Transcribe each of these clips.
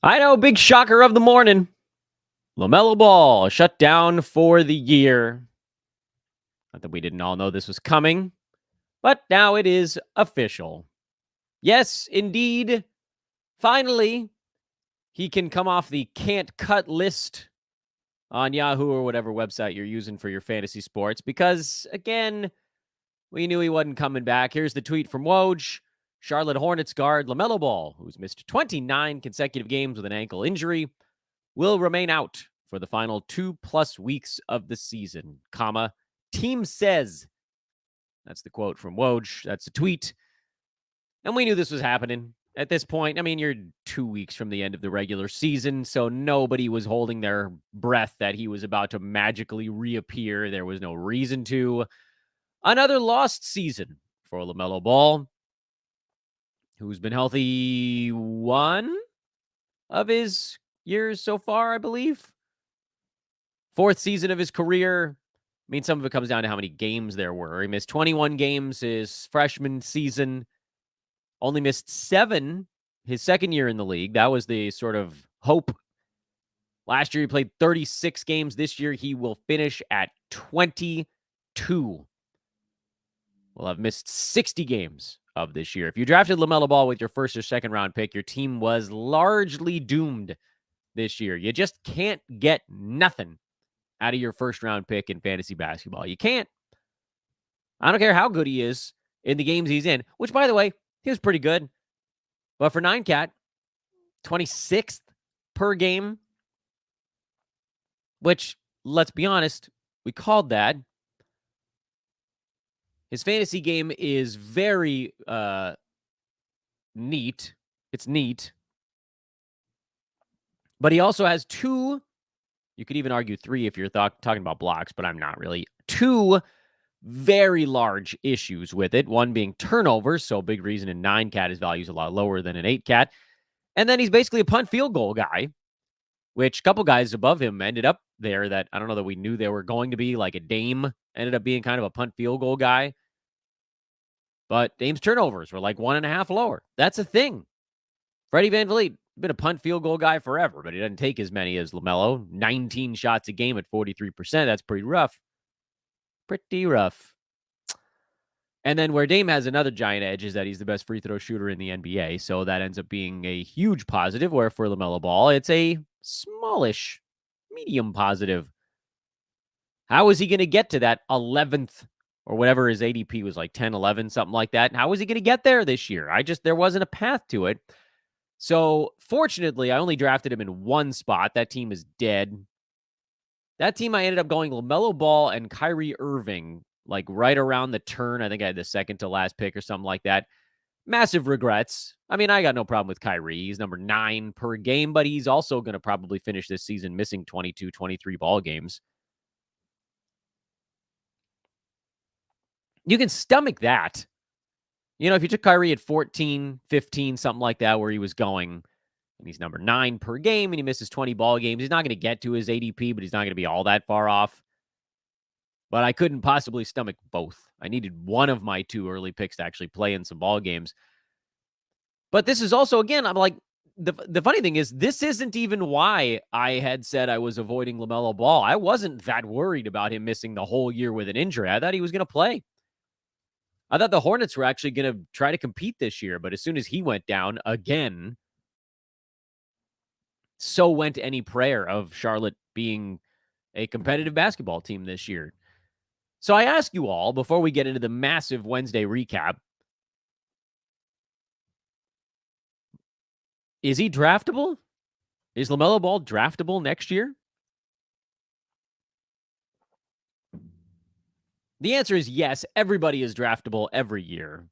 I know, big shocker of the morning. LaMelo Ball shut down for the year. Not that we didn't all know this was coming, but now it is official. Yes, indeed. Finally, he can come off the can't cut list on Yahoo or whatever website you're using for your fantasy sports because, again, we knew he wasn't coming back. Here's the tweet from Woj. Charlotte Hornets guard LaMelo Ball, who's missed 29 consecutive games with an ankle injury, will remain out for the final 2+ weeks of the season, comma, team says. That's the quote from Woj. That's a tweet. And we knew this was happening at this point. I mean, you're 2 weeks from the end of the regular season, so nobody was holding their breath that he was about to magically reappear. There was no reason to. Another lost season for LaMelo Ball, who's been healthy one of his years so far, I believe. Fourth season of his career. I mean, some of it comes down to how many games there were. He missed 21 games his freshman season, only missed 7 his second year in the league. That was the sort of hope. Last year, he played 36 games. This year, he will finish at 22. Will have missed 60 games of this year. If you drafted LaMelo Ball with your first or second round pick, your team was largely doomed this year. You just can't get nothing out of your first round pick in fantasy basketball. You can't. I don't care how good he is in the games he's in, which, by the way, he was pretty good. But for 9-cat, 26th per game, which, let's be honest, we called that. His fantasy game is very neat. It's neat. But he also has 2, you could even argue 3 if you're talking about blocks, but I'm not really, 2 very large issues with it. One being turnovers, so big reason in 9-cat his value is a lot lower than an 8-cat. And then he's basically a punt field goal guy, which a couple guys above him ended up there that I don't know that we knew they were going to be, like a Dame ended up being kind of a punt field goal guy. But Dame's turnovers were like 1.5 lower. That's a thing. Freddie VanVleet, been a punt field goal guy forever, but he doesn't take as many as LaMelo. 19 shots a game at 43%. That's pretty rough. Pretty rough. And then where Dame has another giant edge is that he's the best free throw shooter in the NBA. So that ends up being a huge positive, where for LaMelo Ball, it's a smallish, medium positive. How is he going to get to that 11th or whatever his ADP was, like 10, 11, something like that? How is he going to get there this year? There wasn't a path to it. So fortunately, I only drafted him in one spot. That team is dead. That team, I ended up going LaMelo Ball and Kyrie Irving, like right around the turn. I think I had the second to last pick or something like that. Massive regrets. I mean, I got no problem with Kyrie. He's number 9 per game, but he's also going to probably finish this season missing 22, 23 ball games. You can stomach that. You know, if you took Kyrie at 14, 15, something like that, where he was going, and he's number 9 per game, and he misses 20 ball games, he's not going to get to his ADP, but he's not going to be all that far off. But I couldn't possibly stomach both. I needed one of my 2 early picks to actually play in some ball games. But this is also, again, I'm like, the funny thing is, this isn't even why I had said I was avoiding LaMelo Ball. I wasn't that worried about him missing the whole year with an injury. I thought he was going to play. I thought the Hornets were actually going to try to compete this year, but as soon as he went down again, so went any prayer of Charlotte being a competitive basketball team this year. So I ask you all, before we get into the massive Wednesday recap, is he draftable? Is LaMelo Ball draftable next year? The answer is yes. Everybody is draftable every year.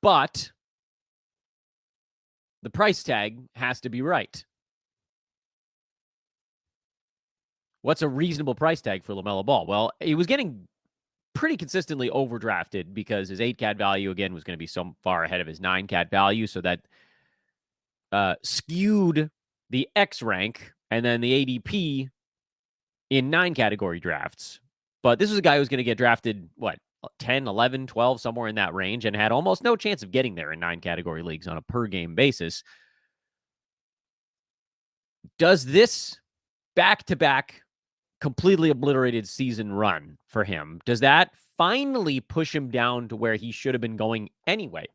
But the price tag has to be right. What's a reasonable price tag for LaMelo Ball? Well, he was getting pretty consistently overdrafted because his 8-cat value, again, was going to be so far ahead of his 9-cat value. So that skewed the X rank and then the ADP in 9 category drafts. But this was a guy who was going to get drafted, 10, 11, 12, somewhere in that range, and had almost no chance of getting there in 9-category leagues on a per-game basis. Does this back-to-back completely obliterated season run for him, does that finally push him down to where he should have been going anyway?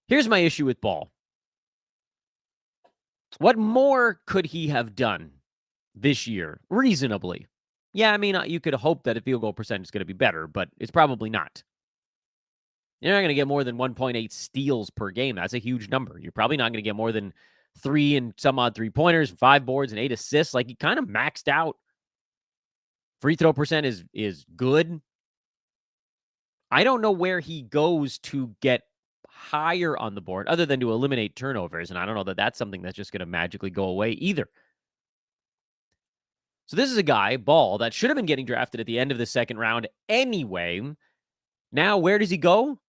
Here's my issue with Ball. What more could he have done this year, reasonably? Yeah, I mean, you could hope that a field goal percentage is going to be better, but it's probably not. You're not going to get more than 1.8 steals per game. That's a huge number. You're probably not going to get more than 3 and some odd 3-pointers, 5 boards, and 8 assists. Like, he kind of maxed out. Free throw percent is good. I don't know where he goes to get higher on the board other than to eliminate turnovers, and I don't know that that's something that's just going to magically go away either. So this is a guy, Ball, that should have been getting drafted at the end of the second round anyway. Now, where does he go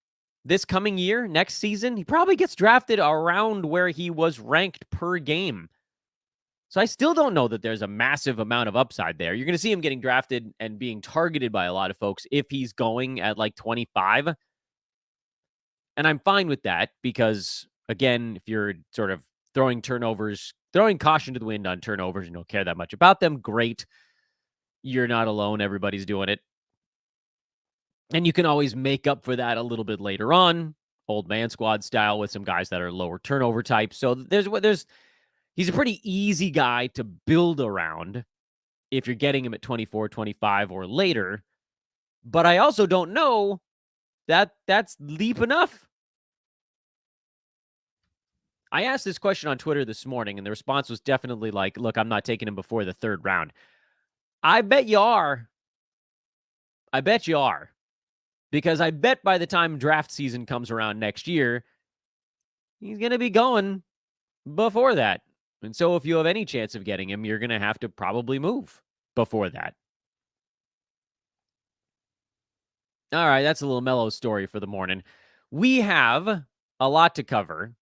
this coming year, next season? He probably gets drafted around where he was ranked per game. So I still don't know that there's a massive amount of upside there. You're going to see him getting drafted and being targeted by a lot of folks if he's going at like 25. And I'm fine with that because, again, if you're sort of throwing caution to the wind on turnovers and don't care that much about them, great. You're not alone. Everybody's doing it. And you can always make up for that a little bit later on, old man squad style with some guys that are lower turnover types. So he's a pretty easy guy to build around if you're getting him at 24, 25 or later. But I also don't know that that's leap enough. I asked this question on Twitter this morning, and the response was definitely like, look, I'm not taking him before the third round. I bet you are. Because I bet by the time draft season comes around next year, he's going to be going before that. And so if you have any chance of getting him, you're going to have to probably move before that. All right, that's a little mellow story for the morning. We have a lot to cover.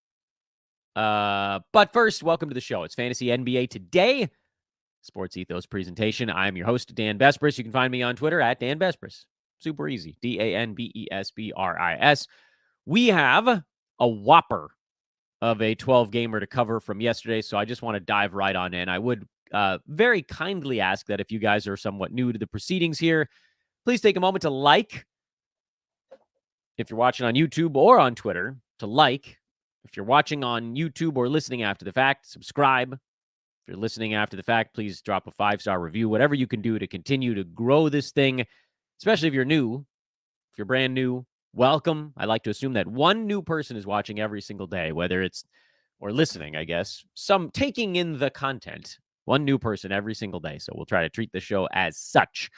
But first, welcome to the show. It's Fantasy NBA Today, Sports Ethos presentation. I'm your host, Dan Besbris. You can find me on Twitter at Dan Besbris. Super easy. DANBESBRIS. We have a whopper of a 12-gamer to cover from yesterday, so I just want to dive right on in. I would very kindly ask that if you guys are somewhat new to the proceedings here, please take a moment to like. If you're watching on YouTube or on Twitter, to like. If you're watching on YouTube or listening after the fact, subscribe. If you're listening after the fact, please drop a 5-star review. Whatever you can do to continue to grow this thing, especially if you're new. If you're brand new, welcome. I like to assume that one new person is watching every single day, whether it's, or listening, I guess, some taking in the content. One new person every single day. So we'll try to treat the show as such.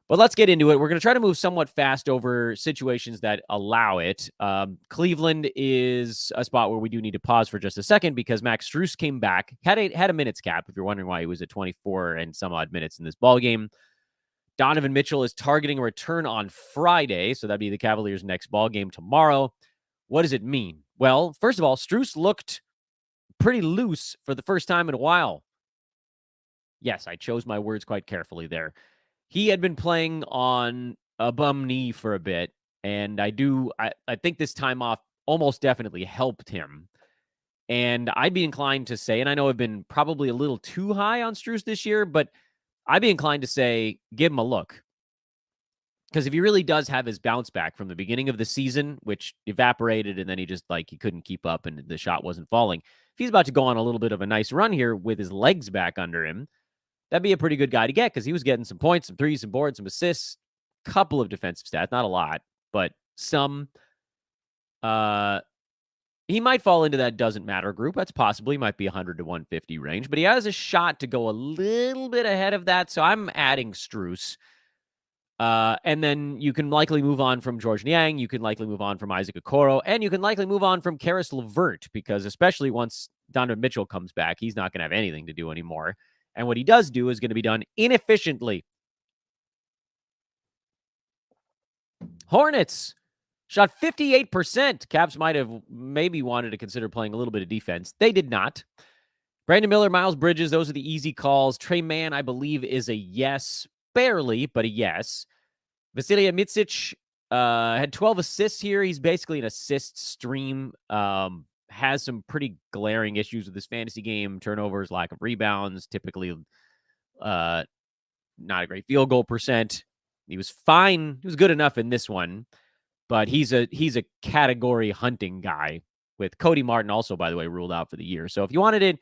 But let's get into it. We're going to try to move somewhat fast over situations that allow it. Cleveland is a spot where we do need to pause for just a second because Max Strus came back, had a minutes cap, if you're wondering why he was at 24 and some odd minutes in this ballgame. Donovan Mitchell is targeting a return on Friday, so that'd be the Cavaliers' next ballgame tomorrow. What does it mean? Well, first of all, Strus looked pretty loose for the first time in a while. Yes, I chose my words quite carefully there. He had been playing on a bum knee for a bit, and I think this time off almost definitely helped him. And I'd be inclined to say, and I know I've been probably a little too high on Strus this year, but I'd be inclined to say, give him a look. Because if he really does have his bounce back from the beginning of the season, which evaporated, and then he just he couldn't keep up and the shot wasn't falling. If he's about to go on a little bit of a nice run here with his legs back under him, that'd be a pretty good guy to get because he was getting some points, some threes, some boards, some assists, couple of defensive stats, not a lot, but some. He might fall into that doesn't matter group. That's possible. He might be 100 to 150 range, but he has a shot to go a little bit ahead of that. So I'm adding Strus. And then you can likely move on from George Niang. You can likely move on from Isaac Okoro, and you can likely move on from Karis LeVert because especially once Donovan Mitchell comes back, he's not going to have anything to do anymore. And what he does do is going to be done inefficiently. Hornets shot 58%. Caps might have maybe wanted to consider playing a little bit of defense. They did not. Brandon Miller, Miles Bridges, those are the easy calls. Trey Mann, I believe, is a yes. barely, but a yes. Vasilija Micic had 12 assists here. He's basically an assist stream. Has some pretty glaring issues with his fantasy game. Turnovers, lack of rebounds, typically not a great field goal percent. He was fine. He was good enough in this one, but he's a category hunting guy, with Cody Martin also, by the way, ruled out for the year. So if you wanted to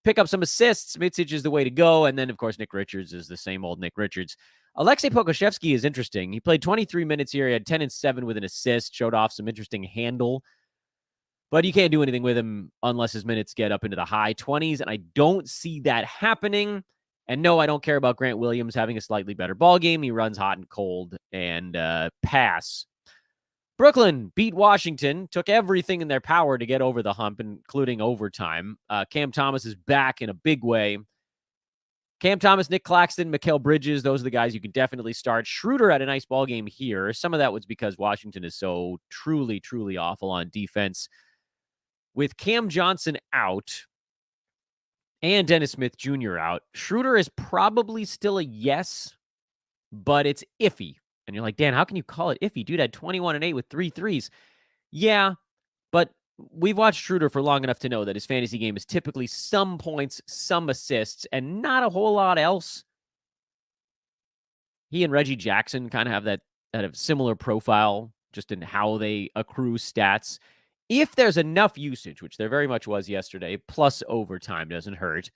pick up some assists, Micic is the way to go. And then, of course, Nick Richards is the same old Nick Richards. Alexei Pokusevski is interesting. He played 23 minutes here. He had 10 and 7 with an assist, showed off some interesting handle. But you can't do anything with him unless his minutes get up into the high 20s, and I don't see that happening. And no, I don't care about Grant Williams having a slightly better ball game. He runs hot and cold and pass. Brooklyn beat Washington, took everything in their power to get over the hump, including overtime. Cam Thomas is back in a big way. Cam Thomas, Nick Claxton, Mikal Bridges, those are the guys you can definitely start. Schroeder had a nice ball game here. Some of that was because Washington is so truly, truly awful on defense. With Cam Johnson out and Dennis Smith Jr. out, Schroeder is probably still a yes, but it's iffy. And you're like, Dan, how can you call it iffy? Dude had 21 and 8 with 3 threes. Yeah, but we've watched Schroeder for long enough to know that his fantasy game is typically some points, some assists, and not a whole lot else. He and Reggie Jackson kind of have that similar profile just in how they accrue stats. If there's enough usage, which there very much was yesterday, plus overtime doesn't hurt,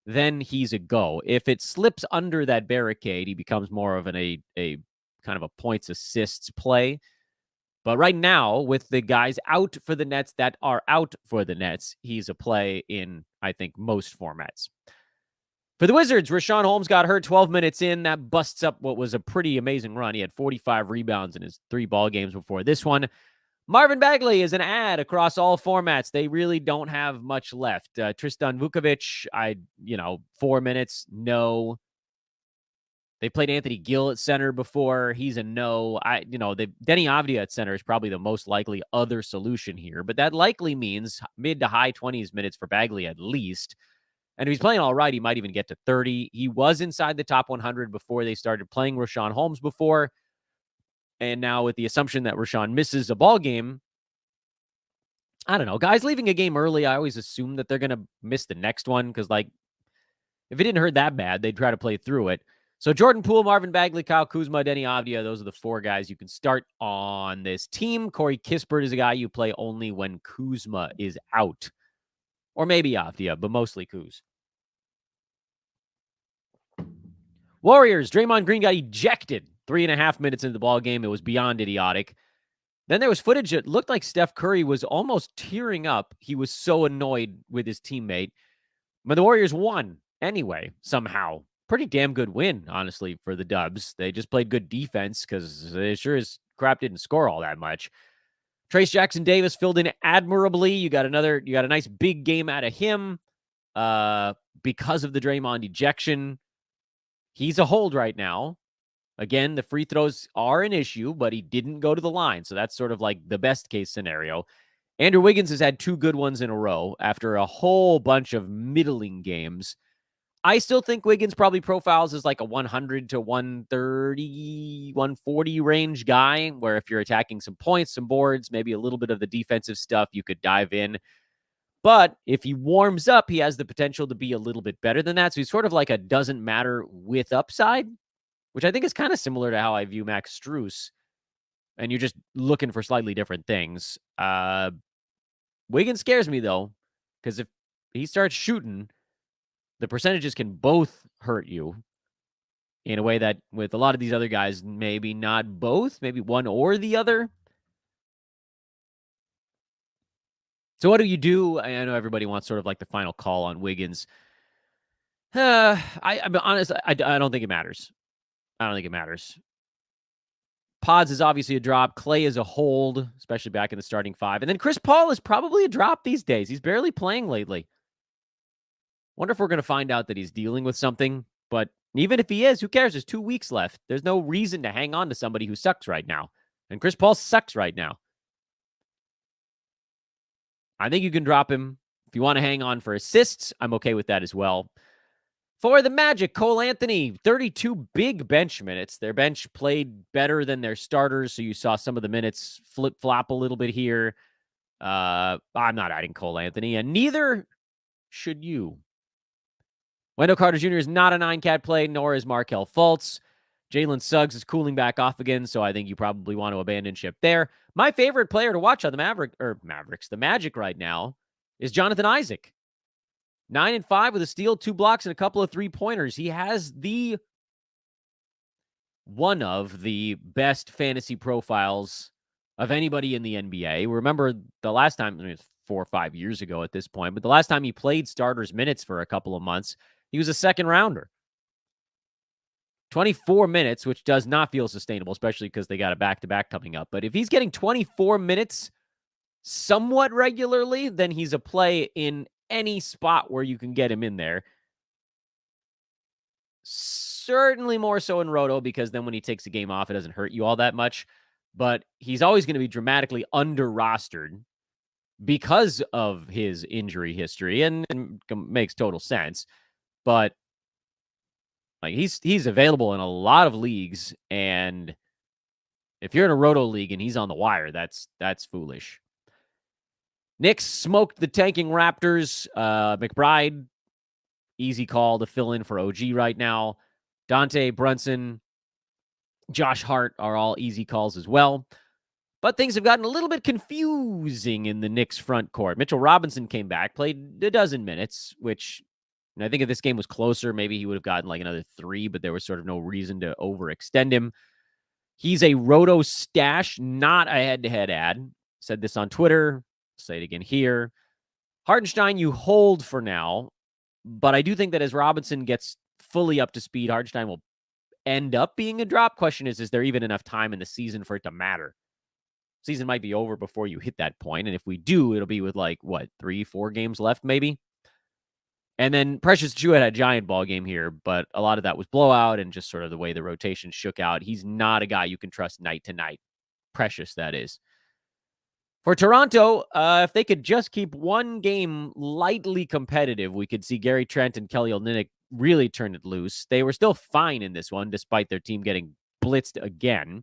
then he's a go. If it slips under that barricade, he becomes more of a kind of a points assists play. But right now, with the guys out for the Nets that are out for the Nets, he's a play in, I think, most formats. For the Wizards, Richaun Holmes got hurt 12 minutes in. That busts up what was a pretty amazing run. He had 45 rebounds in his 3 ball games before this one. Marvin Bagley is an ad across all formats. They really don't have much left. Tristan Vukovic, 4 minutes, no. They played Anthony Gill at center before. He's a no. Denny Avdia at center is probably the most likely other solution here, but that likely means mid to high 20s minutes for Bagley at least. And if he's playing all right, he might even get to 30. He was inside the top 100 before they started playing Richaun Holmes before. And now with the assumption that Richaun misses a ball game, I don't know. Guys leaving a game early, I always assume that they're going to miss the next one because, if it didn't hurt that bad, they'd try to play through it. So Jordan Poole, Marvin Bagley, Kyle Kuzma, Denny Avdia, those are the 4 guys you can start on this team. Corey Kispert is a guy you play only when Kuzma is out. Or maybe Avdia, but mostly Kuz. Warriors, Draymond Green got ejected 3.5 minutes into the ball game. It was beyond idiotic. Then there was footage that looked like Steph Curry was almost tearing up. He was so annoyed with his teammate. But the Warriors won anyway, somehow. Pretty damn good win, honestly, for the Dubs. They just played good defense because they sure as crap didn't score all that much. Trace Jackson Davis filled in admirably. You got a nice big game out of him because of the Draymond ejection. He's a hold right now. Again, the free throws are an issue, but he didn't go to the line. So that's sort of like the best case scenario. Andrew Wiggins has had 2 good ones in a row after a whole bunch of middling games. I still think Wiggins probably profiles as like a 100 to 130, 140 range guy, where if you're attacking some points, some boards, maybe a little bit of the defensive stuff, you could dive in. But if he warms up, he has the potential to be a little bit better than that. So he's sort of like a doesn't matter with upside, which I think is kind of similar to how I view Max Strus. And you're just looking for slightly different things. Wiggins scares me, though, because if he starts shooting, the percentages can both hurt you in a way that with a lot of these other guys, maybe not both, maybe one or the other. So what do you do? I know everybody wants sort of like the final call on Wiggins. I'm honest, I don't think it matters. I don't think it matters. Pods is obviously a drop. Clay is a hold, especially back in the starting 5. And then Chris Paul is probably a drop these days. He's barely playing lately. Wonder if we're going to find out that he's dealing with something. But even if he is, who cares? There's 2 weeks left. There's no reason to hang on to somebody who sucks right now. And Chris Paul sucks right now. I think you can drop him. If you want to hang on for assists, I'm okay with that as well. For the Magic, Cole Anthony, 32 big bench minutes. Their bench played better than their starters, so you saw some of the minutes flip-flop a little bit here. I'm not adding Cole Anthony, and neither should you. Wendell Carter Jr. is not a 9-cat play, nor is Markelle Fultz. Jalen Suggs is cooling back off again, so I think you probably want to abandon ship there. My favorite player to watch on the Magic right now is Jonathan Isaac. 9 and 5 with a steal, 2 blocks, and a couple of 3-pointers. He has one of the best fantasy profiles of anybody in the NBA. Remember the last time, it was 4 or 5 years ago at this point, but the last time he played starters minutes for a couple of months, he was a second rounder. 24 minutes, which does not feel sustainable, especially because they got a back-to-back coming up. But if he's getting 24 minutes somewhat regularly, then he's a play in any spot where you can get him in there. Certainly more so in Roto, because then when he takes a game off, it doesn't hurt you all that much. But he's always going to be dramatically under-rostered because of his injury history, and makes total sense. But like he's available in a lot of leagues, and if you're in a Roto league and he's on the wire, that's foolish. Knicks smoked the tanking Raptors. McBride, easy call to fill in for OG right now. Dante Brunson, Josh Hart are all easy calls as well. But things have gotten a little bit confusing in the Knicks front court. Mitchell Robinson came back, played a dozen minutes, which I think if this game was closer, maybe he would have gotten like another 3, but there was sort of no reason to overextend him. He's a Roto stash, not a head-to-head ad. Said this on Twitter. Say it again here. Hartenstein, you hold for now, but I do think that as Robinson gets fully up to speed, Hartenstein will end up being a drop. Question is there even enough time in the season for it to matter? Season might be over before you hit that point, and if we do, it'll be with 3-4 games left, maybe. And then Precious Achiuwa had a giant ball game here, but a lot of that was blowout and just sort of the way the rotation shook out. He's not a guy you can trust night to night. Precious, that is. For Toronto, if they could just keep one game lightly competitive, we could see Gary Trent and Kelly Olynyk really turn it loose. They were still fine in this one, despite their team getting blitzed again.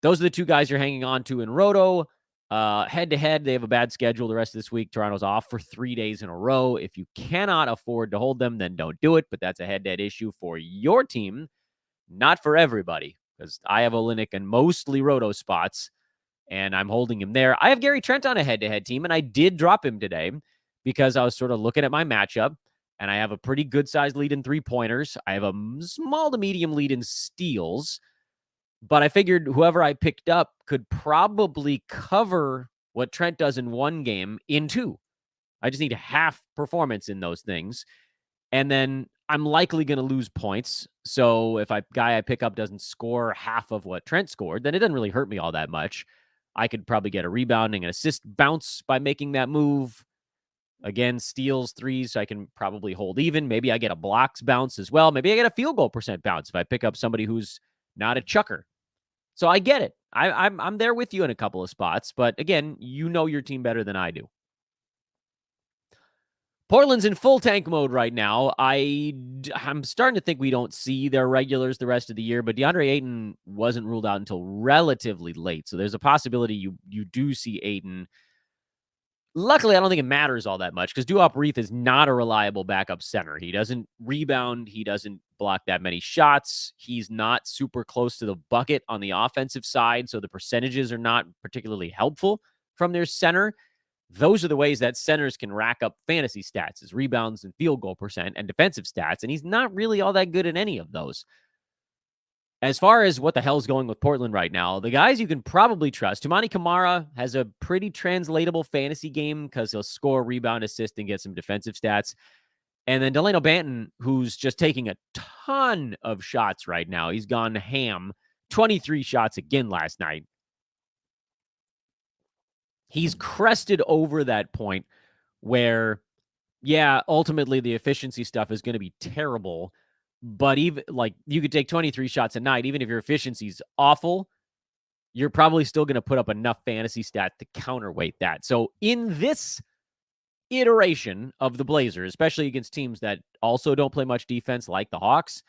Those are the two guys you're hanging on to in Roto. Head-to-head, they have a bad schedule the rest of this week. Toronto's off for 3 days in a row. If you cannot afford to hold them, then don't do it. But that's a head-to-head issue for your team, not for everybody, because I have Olynyk in mostly Roto spots, and I'm holding him there. I have Gary Trent on a head-to-head team, and I did drop him today because I was sort of looking at my matchup, and I have a pretty good-sized lead in 3-pointers. I have a small to medium lead in steals, but I figured whoever I picked up could probably cover what Trent does in one game in 2. I just need half performance in those things, and then I'm likely going to lose points. So if guy I pick up doesn't score half of what Trent scored, then it doesn't really hurt me all that much. I could probably get a rebounding and assist bounce by making that move. Again, steals, threes, so I can probably hold even. Maybe I get a blocks bounce as well. Maybe I get a field goal percent bounce if I pick up somebody who's not a chucker. So I get it. I'm there with you in a couple of spots. But again, you know your team better than I do. Portland's in full tank mode right now. I'm starting to think we don't see their regulars the rest of the year, but DeAndre Ayton wasn't ruled out until relatively late. So there's a possibility you do see Ayton. Luckily, I don't think it matters all that much because Duop Reith is not a reliable backup center. He doesn't rebound. He doesn't block that many shots. He's not super close to the bucket on the offensive side, so the percentages are not particularly helpful from their center. Those are the ways that centers can rack up fantasy stats, is rebounds and field goal percent and defensive stats, and he's not really all that good at any of those. As far as what the hell's going with Portland right now, the guys you can probably trust, Toumani Camara has a pretty translatable fantasy game because he'll score, rebound, assist, and get some defensive stats. And then Delano Banton, who's just taking a ton of shots right now. He's gone ham, 23 shots again last night. He's crested over that point where, yeah, ultimately the efficiency stuff is going to be terrible. But even you could take 23 shots a night, even if your efficiency's awful, you're probably still going to put up enough fantasy stat to counterweight that. So in this iteration of the Blazers, especially against teams that also don't play much defense like the Hawks.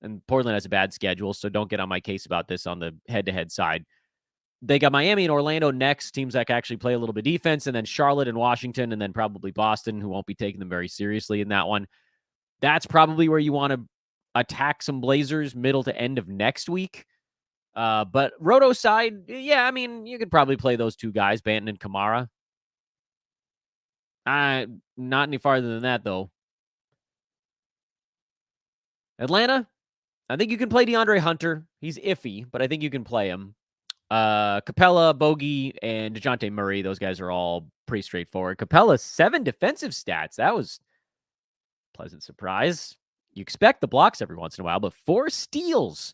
And Portland has a bad schedule, so don't get on my case about this on the head-to-head side. They got Miami and Orlando next, teams that can actually play a little bit defense, and then Charlotte and Washington, and then probably Boston, who won't be taking them very seriously in that one. That's probably where you want to attack some Blazers middle to end of next week. But Roto side, yeah, I mean, you could probably play those two guys, Banton and Kamara. Not any farther than that, though. Atlanta, I think you can play DeAndre Hunter. He's iffy, but I think you can play him. Capella, Bogey, and DeJounte Murray, those guys are all pretty straightforward. Capella, 7 defensive stats. That was a pleasant surprise. You expect the blocks every once in a while, but 4 steals.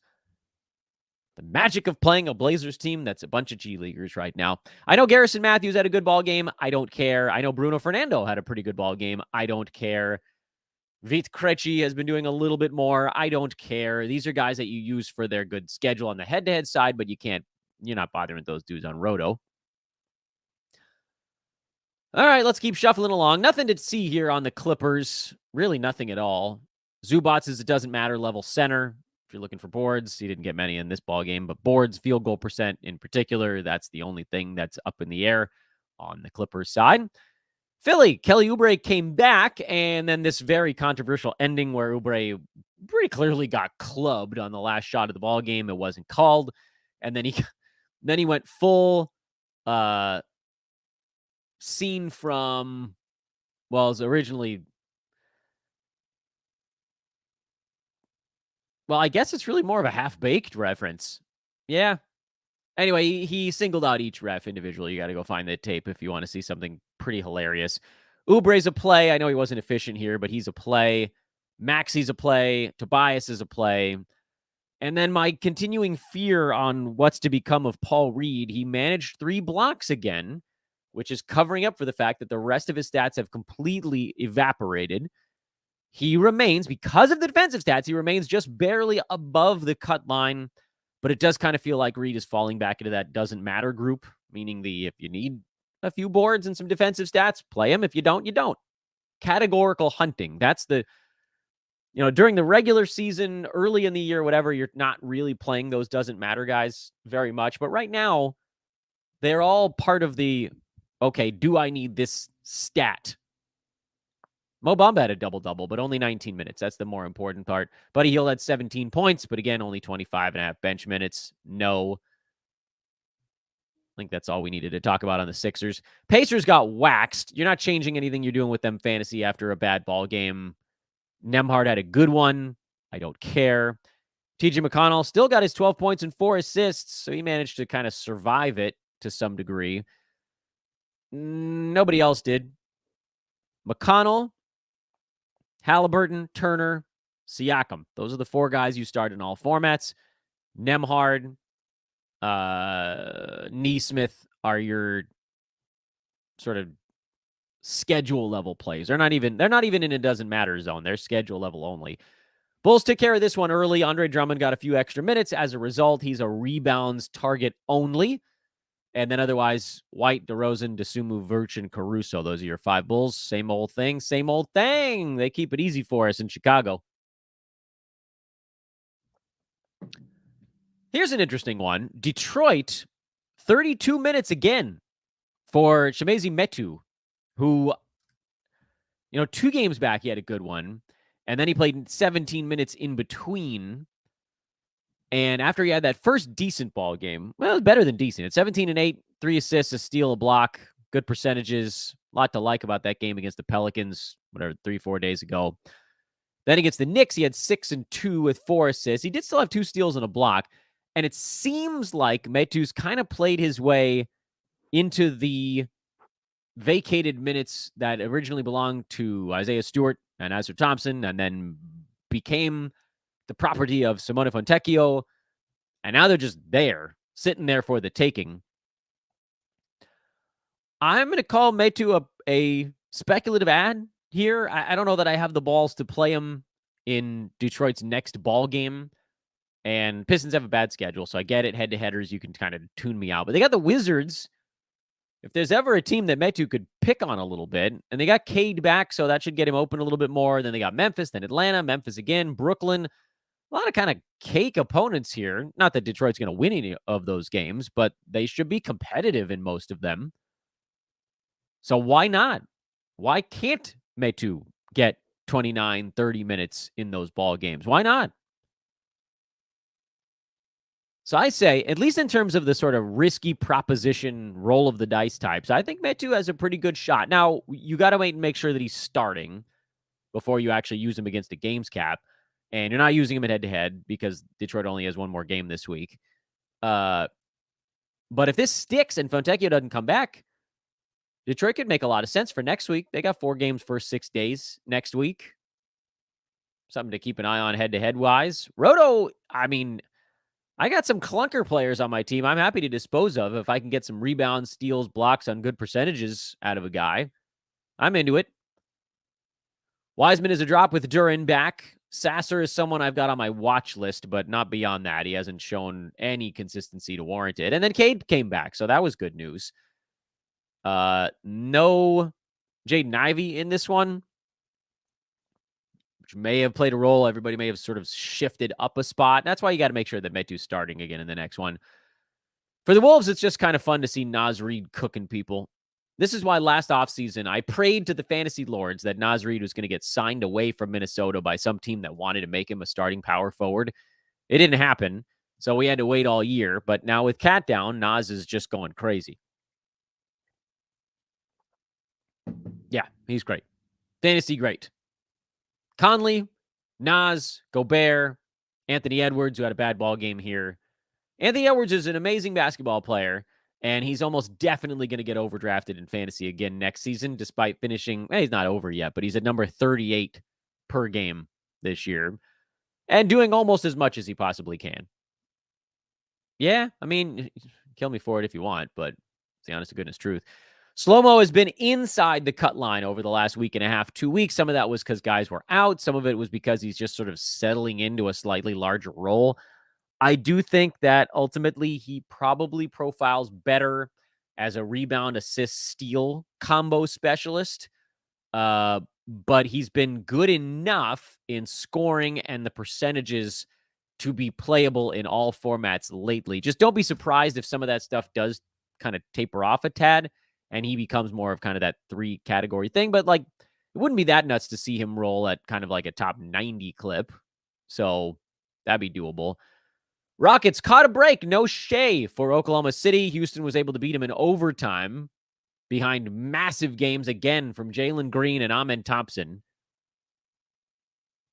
The magic of playing a Blazers team that's a bunch of G Leaguers right now. I know Garrison Matthews had a good ball game. I don't care. I know Bruno Fernando had a pretty good ball game. I don't care. Vit Krejci has been doing a little bit more. I don't care. These are guys that you use for their good schedule on the head-to-head side, but you're not bothering those dudes on Roto. All right, let's keep shuffling along. Nothing to see here on the Clippers. Really nothing at all. Zubats is a doesn't matter level center. If you're looking for boards, he didn't get many in this ball game, but boards, field goal percent in particular, that's the only thing that's up in the air on the Clippers side. Philly, Kelly Oubre came back, and then this very controversial ending where Oubre pretty clearly got clubbed on the last shot of the ball game. It wasn't called, and then he went full scene from, well, it was originally, well, I guess it's really more of a half-baked reference. Yeah. Anyway, he singled out each ref individually. You got to go find the tape if you want to see something pretty hilarious. Oubre's a play. I know he wasn't efficient here, but he's a play. Maxi's a play. Tobias is a play. And then my continuing fear on what's to become of Paul Reed. He managed 3 blocks again, which is covering up for the fact that the rest of his stats have completely evaporated. He remains, because of the defensive stats, he remains just barely above the cut line. But it does kind of feel like Reed is falling back into that doesn't matter group, meaning if you need a few boards and some defensive stats, play him. If you don't, you don't. Categorical hunting. That's during the regular season, early in the year, whatever, you're not really playing those doesn't matter guys very much. But right now, they're all part of the, okay, do I need this stat? Mo Bamba had a double-double, but only 19 minutes. That's the more important part. Buddy Hield had 17 points, but again, only 25.5 bench minutes. No. I think that's all we needed to talk about on the Sixers. Pacers got waxed. You're not changing anything you're doing with them fantasy after a bad ball game. Nembhard had a good one. I don't care. TJ McConnell still got his 12 points and 4 assists, so he managed to kind of survive it to some degree. Nobody else did. McConnell, Halliburton, Turner, Siakam. Those are the 4 guys you start in all formats. Nembhard, Nesmith are your sort of schedule level plays. They're not even in a doesn't matter zone. They're schedule level only. Bulls took care of this one early. Andre Drummond got a few extra minutes. As a result, he's a rebounds target only. And then otherwise, White, DeRozan, DeSumo, Vurch, and Caruso. Those are your 5 Bulls. Same old thing, same old thing. They keep it easy for us in Chicago. Here's an interesting one. Detroit, 32 minutes again for Chimezie Metu, who, 2 games back, he had a good one. And then he played 17 minutes in between. And after he had that first decent ball game, well, it was better than decent. At 17 and 8, 3 assists, a steal, a block, good percentages. A lot to like about that game against the Pelicans, 3-4 days ago. Then against the Knicks, he had 6 and 2 with 4 assists. He did still have 2 steals and a block. And it seems like Metu's kind of played his way into the vacated minutes that originally belonged to Isaiah Stewart and Azar Thompson, and then became the property of Simone Fontecchio, and now they're just there, sitting there for the taking. I'm going to call Metu a speculative ad here. I don't know that I have the balls to play him in Detroit's next ball game, and Pistons have a bad schedule, so I get it. Head-to-headers, you can kind of tune me out. But they got the Wizards, If there's ever a team that Metu could pick on a little bit, and they got Cade back, so that should get him open a little bit more. Then they got Memphis, then Atlanta, Memphis again, Brooklyn. A lot of kind of cake opponents here. Not that Detroit's going to win any of those games, but they should be competitive in most of them. So why not? Why can't Metu get 29, 30 minutes in those ball games? Why not? So I say, at least in terms of the sort of risky proposition roll of the dice types, I think Metu has a pretty good shot. Now, you got to wait and make sure that he's starting before you actually use him against the games cap. And you're not using him at head-to-head because Detroit only has one more game this week. But if this sticks and Fontecchio doesn't come back, Detroit could make a lot of sense for next week. They got 4 games first 6 days next week. Something to keep an eye on head-to-head wise. Roto, I mean, I got some clunker players on my team I'm happy to dispose of if I can get some rebounds, steals, blocks on good percentages out of a guy. I'm into it. Wiseman is a drop with Duren back. Sasser is someone I've got on my watch list, but not beyond that. He hasn't shown any consistency to warrant it. And then Cade came back, so that was good news. No Jaden Ivey in this one, which may have played a role. Everybody may have sort of shifted up a spot. That's why you got to make sure that Metu's starting again in the next one. For the Wolves, it's just kind of fun to see Naz Reid cooking people. This is why last offseason I prayed to the fantasy lords that Naz Reid was going to get signed away from Minnesota by some team that wanted to make him a starting power forward. It didn't happen, so we had to wait all year. But now with Cat down, Naz is just going crazy. Yeah, he's great. Fantasy great. Conley, Naz, Gobert, Anthony Edwards, who had a bad ball game here. Anthony Edwards is an amazing basketball player, and he's almost definitely going to get overdrafted in fantasy again next season, despite finishing, he's not over yet, but he's at number 38 per game this year and doing almost as much as he possibly can. Yeah, I mean, kill me for it if you want, but it's the honest to goodness truth. Slow-mo has been inside the cut line over the last week and a half, 2 weeks. Some of that was because guys were out. Some of it was because he's just sort of settling into a slightly larger role. I do think that ultimately he probably profiles better as a rebound, assist, steal combo specialist. But he's been good enough in scoring and the percentages to be playable in all formats lately. Just don't be surprised if some of that stuff does kind of taper off a tad and he becomes more of kind of that 3 category thing. But like, it wouldn't be that nuts to see him roll at kind of like a top 90 clip. So that'd be doable. Rockets caught a break. No Shea for Oklahoma City. Houston was able to beat him in overtime behind massive games again from Jalen Green and Amen Thompson.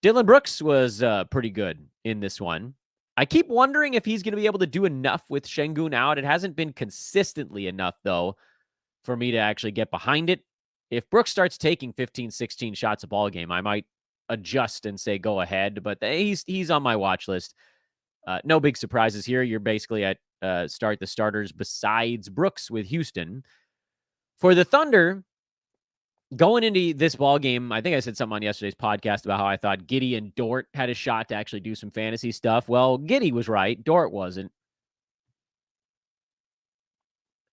Dylan Brooks was pretty good in this one. I keep wondering if he's going to be able to do enough with Şengün out. It hasn't been consistently enough, though, for me to actually get behind it. If Brooks starts taking 15, 16 shots a ball game, I might adjust and say go ahead, but he's on my watch list. No big surprises here. You're basically at start the starters besides Brooks with Houston. For the Thunder, going into this ball game, I think I said something on yesterday's podcast about how I thought Giddey and Dort had a shot to actually do some fantasy stuff. Well, Giddey was right. Dort wasn't.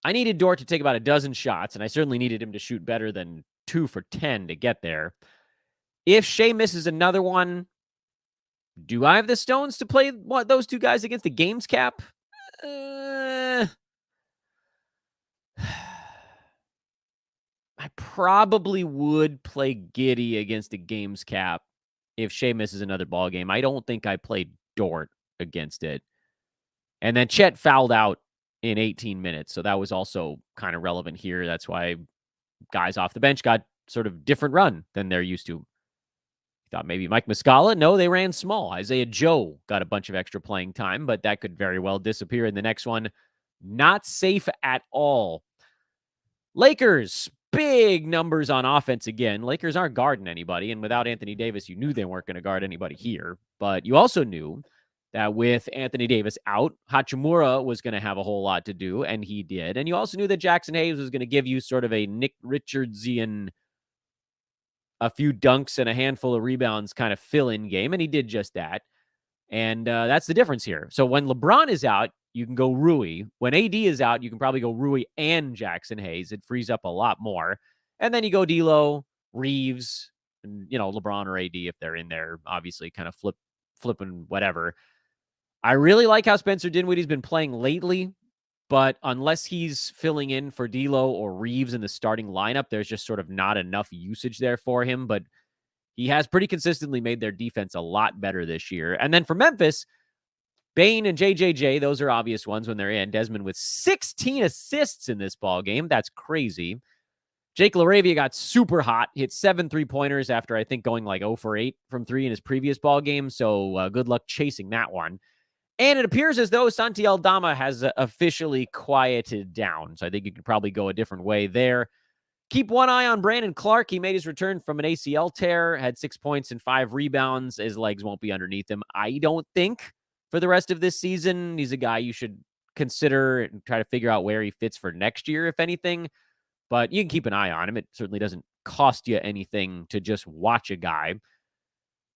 I needed Dort to take about a dozen shots, and I certainly needed him to shoot better than 2 for 10 to get there. If Shea misses another one, do I have the stones to play those 2 guys against the games cap? I probably would play Giddey against the games cap if Shea misses another ball game. I don't think I played Dort against it. And then Chet fouled out in 18 minutes, so that was also kind of relevant here. That's why guys off the bench got sort of different run than they're used to. Thought maybe Mike Muscala. No, they ran small. Isaiah Joe got a bunch of extra playing time, but that could very well disappear in the next one. Not safe at all. Lakers, big numbers on offense again. Lakers aren't guarding anybody, and without Anthony Davis, you knew they weren't going to guard anybody here. But you also knew that with Anthony Davis out, Hachimura was going to have a whole lot to do, and he did. And you also knew that Jackson Hayes was going to give you sort of a Nick Richardsian, a few dunks and a handful of rebounds kind of fill-in game, and he did just that. And that's the difference here. So when LeBron is out, you can go Rui. When AD is out, you can probably go Rui and Jackson Hayes. It frees up a lot more. And then you go D'Lo, Reeves, and, LeBron or AD if they're in there, obviously kind of flipping whatever. I really like how Spencer Dinwiddie's been playing lately, but unless he's filling in for D'Lo or Reeves in the starting lineup, there's just sort of not enough usage there for him. But he has pretty consistently made their defense a lot better this year. And then for Memphis, Bane and JJJ, those are obvious ones when they're in. Desmond with 16 assists in this ball game. That's crazy. Jake LaRavia got super hot, hit 7 3-pointers after I think going like 0 for 8 from 3 in his previous ball game. So good luck chasing that one. And it appears as though Santi Aldama has officially quieted down. So I think you could probably go a different way there. Keep one eye on Brandon Clark. He made his return from an ACL tear, had 6 points and 5 rebounds. His legs won't be underneath him, I don't think, for the rest of this season. He's a guy you should consider and try to figure out where he fits for next year, if anything. But you can keep an eye on him. It certainly doesn't cost you anything to just watch a guy.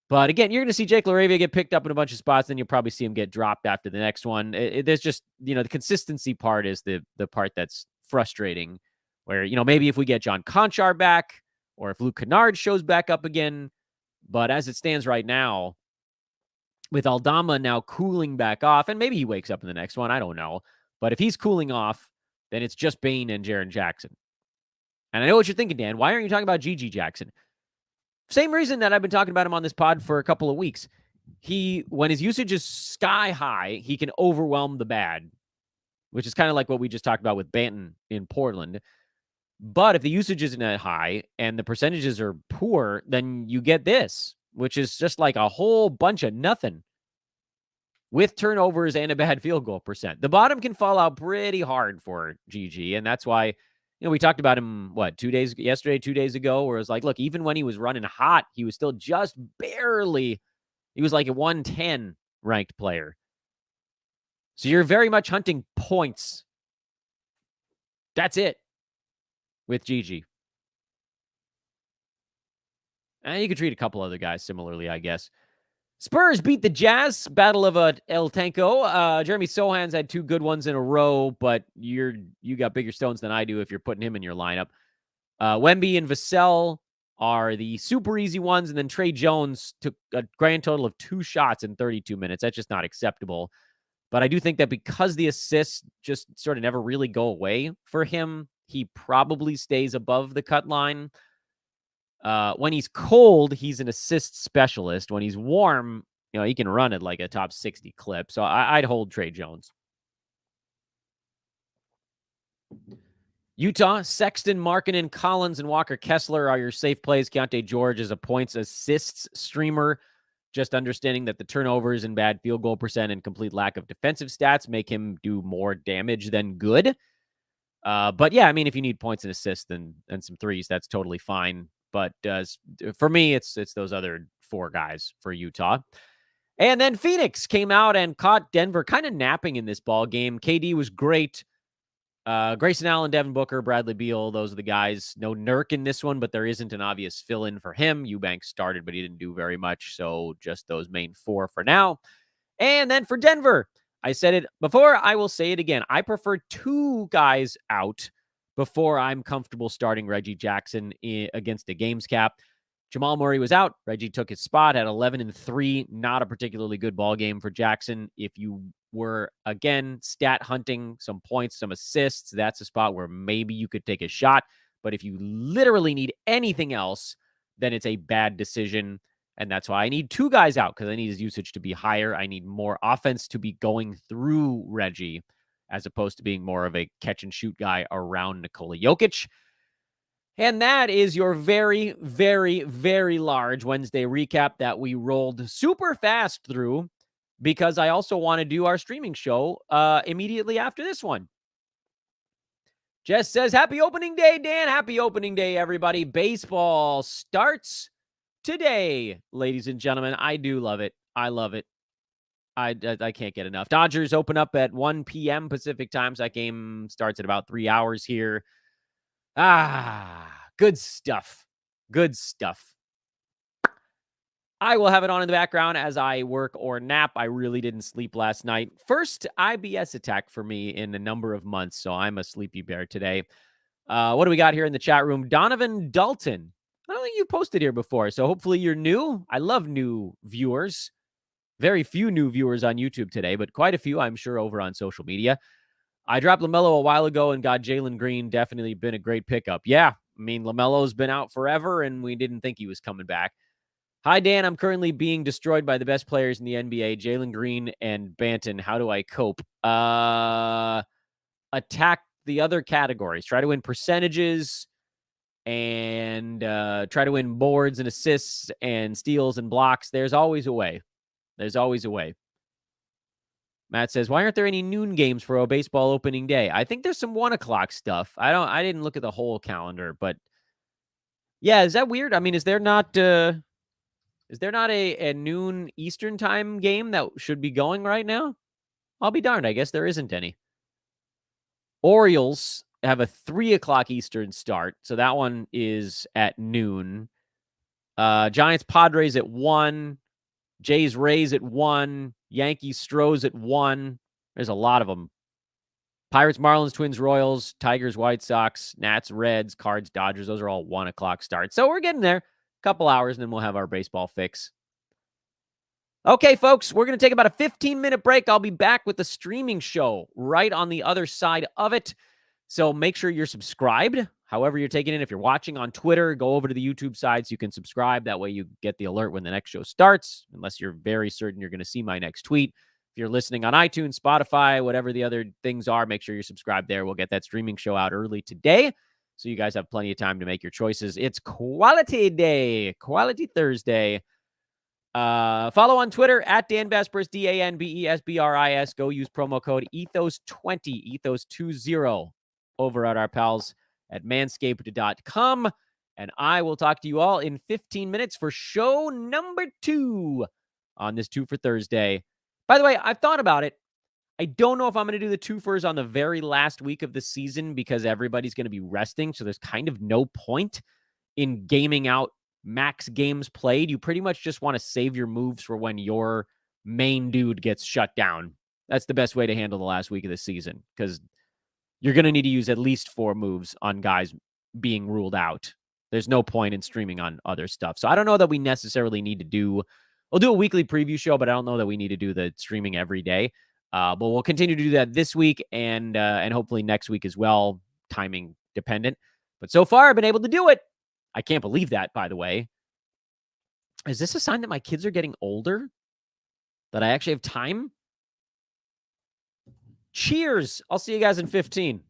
But again, you're going to see Jake LaRavia get picked up in a bunch of spots, then you'll probably see him get dropped after the next one. There's just, the consistency part is the part that's frustrating, where, maybe if we get John Conchar back or if Luke Kennard shows back up again. But as it stands right now, with Aldama now cooling back off, and maybe he wakes up in the next one, I don't know. But if he's cooling off, then it's just Bane and Jaren Jackson. And I know what you're thinking, Dan. Why aren't you talking about Gigi Jackson? Same reason that I've been talking about him on this pod for a couple of weeks. When his usage is sky high, he can overwhelm the bad, which is kind of like what we just talked about with Banton in Portland. But if the usage isn't that high and the percentages are poor, then you get this, which is just like a whole bunch of nothing with turnovers and a bad field goal percent. The bottom can fall out pretty hard for Gigi, and that's why we talked about him, 2 days ago, where it was like, look, even when he was running hot, he was still just barely, he was like a 110 ranked player. So you're very much hunting points. That's it with Gigi. And you could treat a couple other guys similarly, I guess. Spurs beat the Jazz. Battle of El Tanko. Jeremy Sohan's had 2 good ones in a row, but you got bigger stones than I do if you're putting him in your lineup. Wemby and Vassell are the super easy ones, and then Trey Jones took a grand total of 2 shots in 32 minutes. That's just not acceptable. But I do think that because the assists just sort of never really go away for him, he probably stays above the cut line. When he's cold, he's an assist specialist. When he's warm, he can run at like a top 60 clip. So I'd hold Trey Jones. Utah, Sexton, Markkanen, Collins, and Walker Kessler are your safe plays. Keontae George is a points assists streamer. Just understanding that the turnovers and bad field goal percent and complete lack of defensive stats make him do more damage than good. But yeah, I mean, if you need points and assists and some threes, that's totally fine. But for me, it's those other 4 guys for Utah. And then Phoenix came out and caught Denver kind of napping in this ball game. KD was great. Grayson Allen, Devin Booker, Bradley Beal, those are the guys. No Nurk in this one, but there isn't an obvious fill-in for him. Eubanks started, but he didn't do very much. So just those main 4 for now. And then for Denver, I said it before, I will say it again. I prefer 2 guys out before I'm comfortable starting Reggie Jackson against a games cap. Jamal Murray was out. Reggie took his spot at 11 and 3. Not a particularly good ball game for Jackson. If you were, again, stat hunting, some points, some assists, that's a spot where maybe you could take a shot. But if you literally need anything else, then it's a bad decision. And that's why I need 2 guys out, because I need his usage to be higher. I need more offense to be going through Reggie, as opposed to being more of a catch-and-shoot guy around Nikola Jokic. And that is your very, very, very large Wednesday recap that we rolled super fast through, because I also want to do our streaming show immediately after this one. Jess says, happy opening day, Dan. Happy opening day, everybody. Baseball starts today, ladies and gentlemen. I do love it. I love it. I can't get enough. Dodgers open up at 1 p.m. Pacific time. So that game starts at about 3 hours here. Good stuff. Good stuff. I will have it on in the background as I work or nap. I really didn't sleep last night. First IBS attack for me in a number of months, so I'm a sleepy bear today. What do we got here in the chat room? Donovan Dalton. I don't think you posted here before, so hopefully you're new. I love new viewers. Very few new viewers on YouTube today, but quite a few, I'm sure, over on social media. I dropped LaMelo a while ago and got Jalen Green. Definitely been a great pickup. Yeah, I mean, LaMelo's been out forever, and we didn't think he was coming back. Hi, Dan. I'm currently being destroyed by the best players in the NBA, Jalen Green and Banton. How do I cope? Attack the other categories. Try to win percentages and try to win boards and assists and steals and blocks. There's always a way. There's always a way. Matt says, why aren't there any noon games for a baseball opening day? I think there's some 1 o'clock stuff. I didn't look at the whole calendar, but yeah, is that weird? I mean, is there not a noon Eastern time game that should be going right now? I'll be darned. I guess there isn't any. Orioles have a 3 o'clock Eastern start, so that one is at noon. Giants Padres at 1. Jays Rays at 1. Yankees Stros at 1. There's a lot of them. Pirates Marlins Twins Royals, Tigers White Sox, Nats Reds, Cards Dodgers. Those are all 1 o'clock starts. So we're getting there. Couple hours, and then we'll have our baseball fix. Okay, folks, we're going to take about a 15-minute break. I'll be back with the streaming show right on the other side of it. So make sure you're subscribed, however you're taking it. If you're watching on Twitter, go over to the YouTube side so you can subscribe. That way you get the alert when the next show starts, unless you're very certain you're going to see my next tweet. If you're listening on iTunes, Spotify, whatever the other things are, make sure you're subscribed there. We'll get that streaming show out early today, so you guys have plenty of time to make your choices. It's Quality Day, Quality Thursday. Follow on Twitter at Dan Besbris, DanBesbris. Go use promo code Ethos20, Ethos20 over at our pals at manscaped.com. And I will talk to you all in 15 minutes for show number 2 on this 2 for Thursday. By the way, I've thought about it. I don't know if I'm going to do the 2-fers on the very last week of the season because everybody's going to be resting. So there's kind of no point in gaming out max games played. You pretty much just want to save your moves for when your main dude gets shut down. That's the best way to handle the last week of the season because you're going to need to use at least 4 moves on guys being ruled out. There's no point in streaming on other stuff. So I don't know that we necessarily need to do, we'll do a weekly preview show, but I don't know that we need to do the streaming every day. But we'll continue to do that this week and hopefully next week as well, timing dependent. But so far I've been able to do it. I can't believe that, by the way. Is this a sign that my kids are getting older? That I actually have time? Cheers. I'll see you guys in 15.